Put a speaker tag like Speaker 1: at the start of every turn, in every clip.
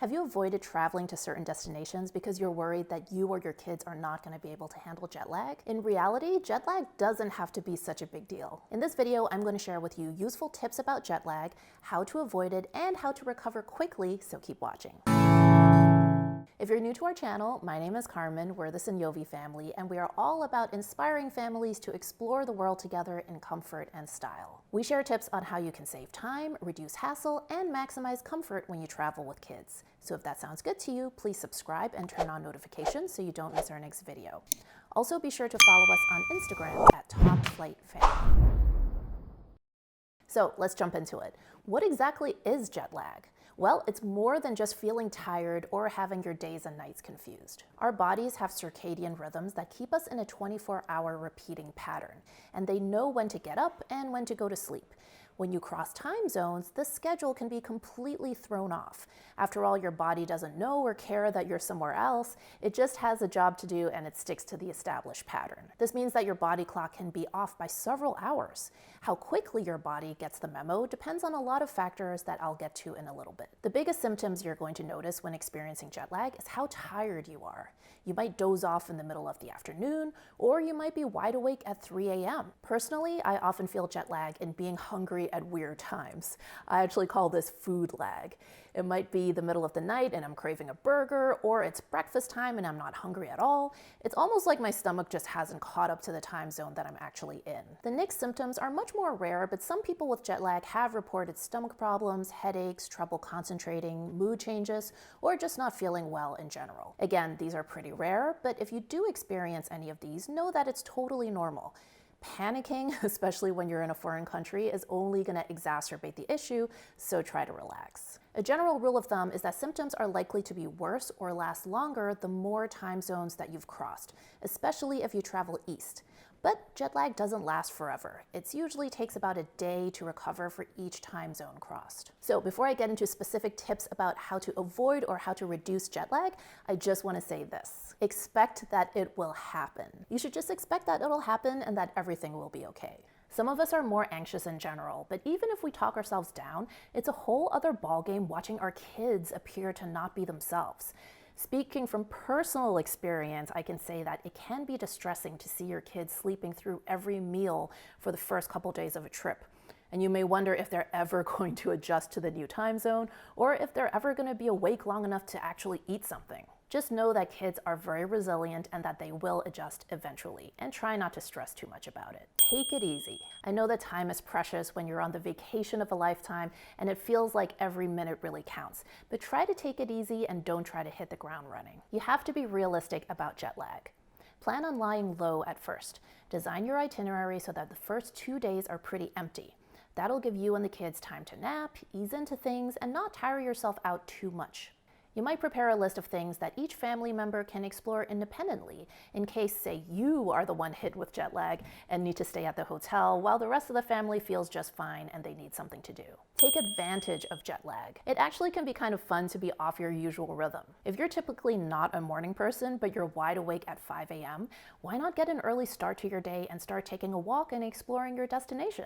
Speaker 1: Have you avoided traveling to certain destinations because you're worried that you or your kids are not going to be able to handle jet lag? In reality, jet lag doesn't have to be such a big deal. In this video, I'm going to share with you useful tips about jet lag, how to avoid it, and how to recover quickly, so keep watching. If you're new to our channel, my name is Carmen, we're the Sognonvi family, and we are all about inspiring families to explore the world together in comfort and style. We share tips on how you can save time, reduce hassle, and maximize comfort when you travel with kids. So if that sounds good to you, please subscribe and turn on notifications so you don't miss our next video. Also be sure to follow us on Instagram at topflightfamily. So let's jump into it. What exactly is jet lag? Well, it's more than just feeling tired or having your days and nights confused. Our bodies have circadian rhythms that keep us in a 24-hour repeating pattern, and they know when to get up and when to go to sleep. When you cross time zones, the schedule can be completely thrown off. After all, your body doesn't know or care that you're somewhere else. It just has a job to do and it sticks to the established pattern. This means that your body clock can be off by several hours. How quickly your body gets the memo depends on a lot of factors that I'll get to in a little bit. The biggest symptoms you're going to notice when experiencing jet lag is how tired you are. You might doze off in the middle of the afternoon, or you might be wide awake at 3 a.m. Personally, I often feel jet lag in being hungry at weird times. I actually call this food lag. It might be the middle of the night and I'm craving a burger, or it's breakfast time and I'm not hungry at all. It's almost like my stomach just hasn't caught up to the time zone that I'm actually in. The next symptoms are much more rare, but some people with jet lag have reported stomach problems, headaches, trouble concentrating, mood changes, or just not feeling well in general. Again, these are pretty rare, but if you do experience any of these, know that it's totally normal. Panicking, especially when you're in a foreign country, is only going to exacerbate the issue, so try to relax. A general rule of thumb is that symptoms are likely to be worse or last longer the more time zones that you've crossed, especially if you travel east. But jet lag doesn't last forever. It usually takes about a day to recover for each time zone crossed. So before I get into specific tips about how to avoid or how to reduce jet lag, I just want to say this. Expect that it will happen. You should just expect that it'll happen and that everything will be okay. Some of us are more anxious in general, but even if we talk ourselves down, it's a whole other ballgame watching our kids appear to not be themselves. Speaking from personal experience, I can say that it can be distressing to see your kids sleeping through every meal for the first couple days of a trip. And you may wonder if they're ever going to adjust to the new time zone, or if they're ever going to be awake long enough to actually eat something. Just know that kids are very resilient and that they will adjust eventually, and try not to stress too much about it. Take it easy. I know that time is precious when you're on the vacation of a lifetime and it feels like every minute really counts, but try to take it easy and don't try to hit the ground running. You have to be realistic about jet lag. Plan on lying low at first. Design your itinerary so that the first 2 days are pretty empty. That'll give you and the kids time to nap, ease into things, and not tire yourself out too much. You might prepare a list of things that each family member can explore independently in case, say, you are the one hit with jet lag and need to stay at the hotel while the rest of the family feels just fine and they need something to do. Take advantage of jet lag. It actually can be kind of fun to be off your usual rhythm. If you're typically not a morning person, but you're wide awake at 5 a.m., why not get an early start to your day and start taking a walk and exploring your destination?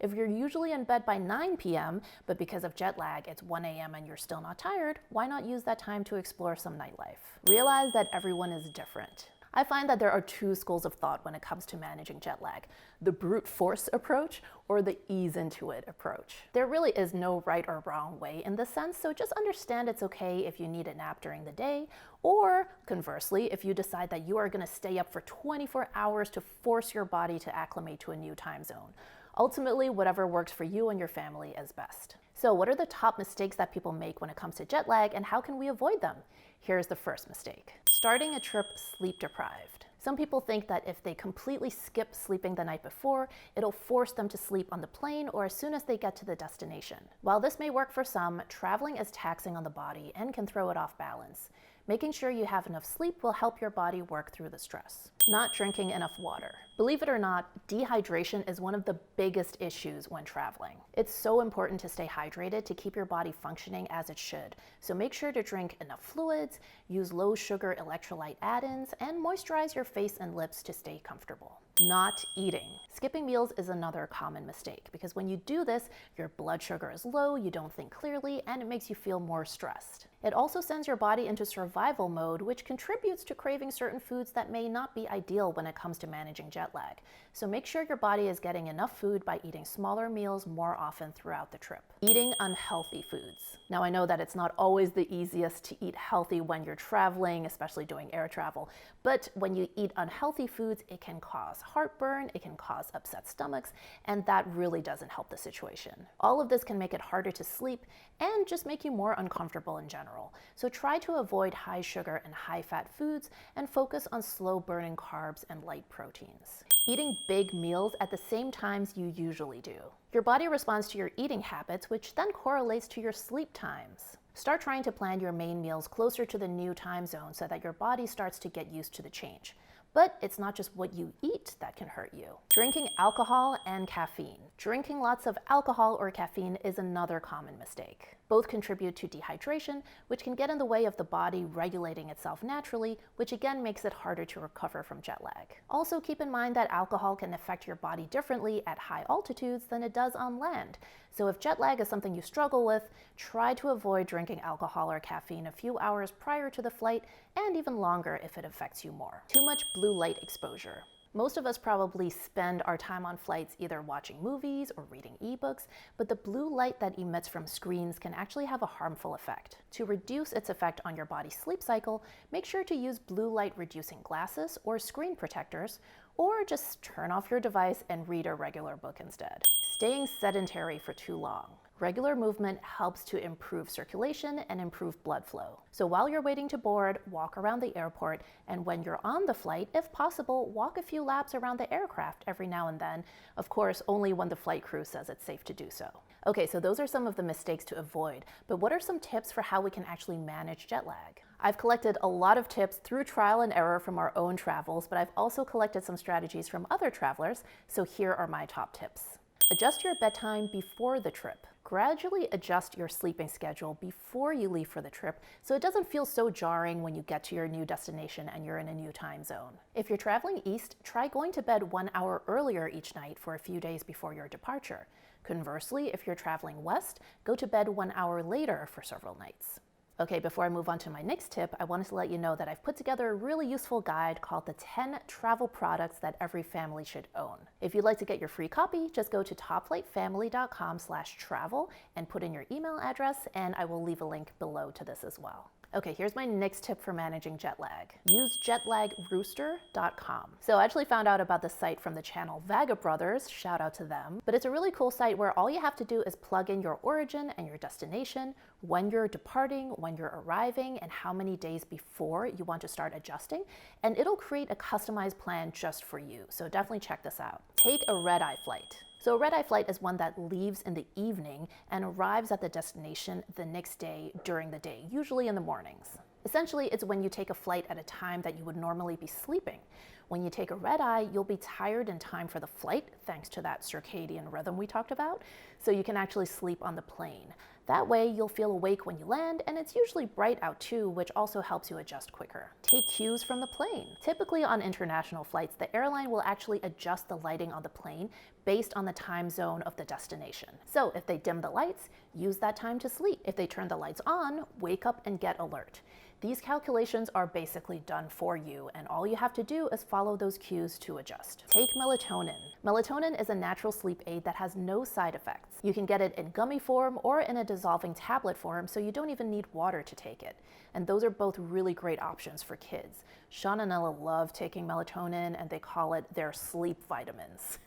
Speaker 1: If you're usually in bed by 9 p.m., but because of jet lag, it's 1 a.m. and you're still not tired, why not use that time to explore some nightlife? Realize that everyone is different. I find that there are two schools of thought when it comes to managing jet lag: the brute force approach or the ease into it approach. There really is no right or wrong way in this sense, so just understand it's okay if you need a nap during the day, or conversely, if you decide that you are going to stay up for 24 hours to force your body to acclimate to a new time zone. Ultimately, whatever works for you and your family is best. So what are the top mistakes that people make when it comes to jet lag, and how can we avoid them? Here's the first mistake: starting a trip sleep deprived. Some people think that if they completely skip sleeping the night before, it'll force them to sleep on the plane or as soon as they get to the destination. While this may work for some, traveling is taxing on the body and can throw it off balance. Making sure you have enough sleep will help your body work through the stress. Not drinking enough water. Believe it or not, dehydration is one of the biggest issues when traveling. It's so important to stay hydrated to keep your body functioning as it should. So make sure to drink enough fluids, use low sugar electrolyte add-ins, and moisturize your face and lips to stay comfortable. Not eating. Skipping meals is another common mistake because when you do this, your blood sugar is low, you don't think clearly, and it makes you feel more stressed. It also sends your body into survival mode, which contributes to craving certain foods that may not be ideal when it comes to managing jet lag. So make sure your body is getting enough food by eating smaller meals more often throughout the trip. Eating unhealthy foods. Now I know that it's not always the easiest to eat healthy when you're traveling, especially doing air travel, but when you eat unhealthy foods, it can cause heartburn, it can cause upset stomachs, and that really doesn't help the situation. All of this can make it harder to sleep and just make you more uncomfortable in general. So try to avoid high sugar and high fat foods and focus on slow burning carbs and light proteins. Eating big meals at the same times you usually do. Your body responds to your eating habits, which then correlates to your sleep times. Start trying to plan your main meals closer to the new time zone so that your body starts to get used to the change. But it's not just what you eat that can hurt you. Drinking alcohol and caffeine. Drinking lots of alcohol or caffeine is another common mistake. Both contribute to dehydration, which can get in the way of the body regulating itself naturally, which again makes it harder to recover from jet lag. Also keep in mind that alcohol can affect your body differently at high altitudes than it does on land. So if jet lag is something you struggle with, try to avoid drinking alcohol or caffeine a few hours prior to the flight and even longer if it affects you more. Too much blue light exposure. Most of us probably spend our time on flights either watching movies or reading ebooks, but the blue light that emits from screens can actually have a harmful effect. To reduce its effect on your body's sleep cycle, make sure to use blue light reducing glasses or screen protectors, or just turn off your device and read a regular book instead. Staying sedentary for too long. Regular movement helps to improve circulation and improve blood flow. So while you're waiting to board, walk around the airport, and when you're on the flight, if possible, walk a few laps around the aircraft every now and then, of course, only when the flight crew says it's safe to do so. Okay, so those are some of the mistakes to avoid, but what are some tips for how we can actually manage jet lag? I've collected a lot of tips through trial and error from our own travels, but I've also collected some strategies from other travelers, so here are my top tips. Adjust your bedtime before the trip. Gradually adjust your sleeping schedule before you leave for the trip so it doesn't feel so jarring when you get to your new destination and you're in a new time zone. If you're traveling east, try going to bed 1 hour earlier each night for a few days before your departure. Conversely, if you're traveling west, go to bed 1 hour later for several nights. Okay, before I move on to my next tip, I wanted to let you know that I've put together a really useful guide called the 10 travel products that every family should own. If you'd like to get your free copy, just go to topflightfamily.com/travel and put in your email address, and I will leave a link below to this as well. Okay, here's my next tip for managing jet lag. Use jetlagRooster.com. So I actually found out about this site from the channel Vaga Brothers, shout out to them. But it's a really cool site where all you have to do is plug in your origin and your destination, when you're departing, when you're arriving, and how many days before you want to start adjusting, and it'll create a customized plan just for you. So definitely check this out. Take a red-eye flight. So a red-eye flight is one that leaves in the evening and arrives at the destination the next day during the day, usually in the mornings. Essentially, it's when you take a flight at a time that you would normally be sleeping. When you take a red-eye, you'll be tired in time for the flight, thanks to that circadian rhythm we talked about, so you can actually sleep on the plane. That way, you'll feel awake when you land, and it's usually bright out too, which also helps you adjust quicker. Take cues from the plane. Typically on international flights, the airline will actually adjust the lighting on the plane based on the time zone of the destination. So if they dim the lights, use that time to sleep. If they turn the lights on, wake up and get alert. These calculations are basically done for you, and all you have to do is follow those cues to adjust. Take melatonin. Melatonin is a natural sleep aid that has no side effects. You can get it in gummy form or in a dissolving tablet form, so you don't even need water to take it. And those are both really great options for kids. Sean and Ella love taking melatonin, and they call it their sleep vitamins.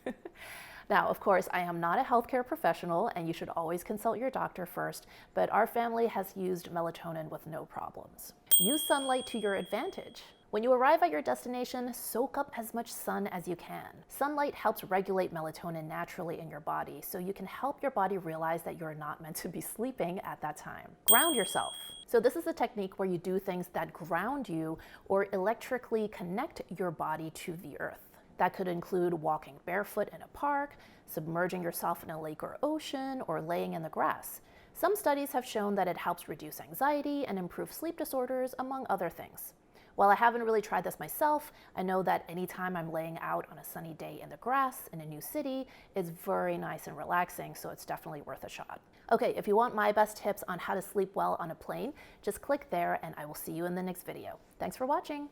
Speaker 1: Now, of course, I am not a healthcare professional, and you should always consult your doctor first, but our family has used melatonin with no problems. Use sunlight to your advantage. When you arrive at your destination, soak up as much sun as you can. Sunlight helps regulate melatonin naturally in your body, so you can help your body realize that you're not meant to be sleeping at that time. Ground yourself. So this is a technique where you do things that ground you or electrically connect your body to the earth. That could include walking barefoot in a park, submerging yourself in a lake or ocean, or laying in the grass. Some studies have shown that it helps reduce anxiety and improve sleep disorders, among other things. While I haven't really tried this myself, I know that anytime I'm laying out on a sunny day in the grass in a new city, it's very nice and relaxing, so it's definitely worth a shot. Okay, if you want my best tips on how to sleep well on a plane, just click there and I will see you in the next video. Thanks for watching.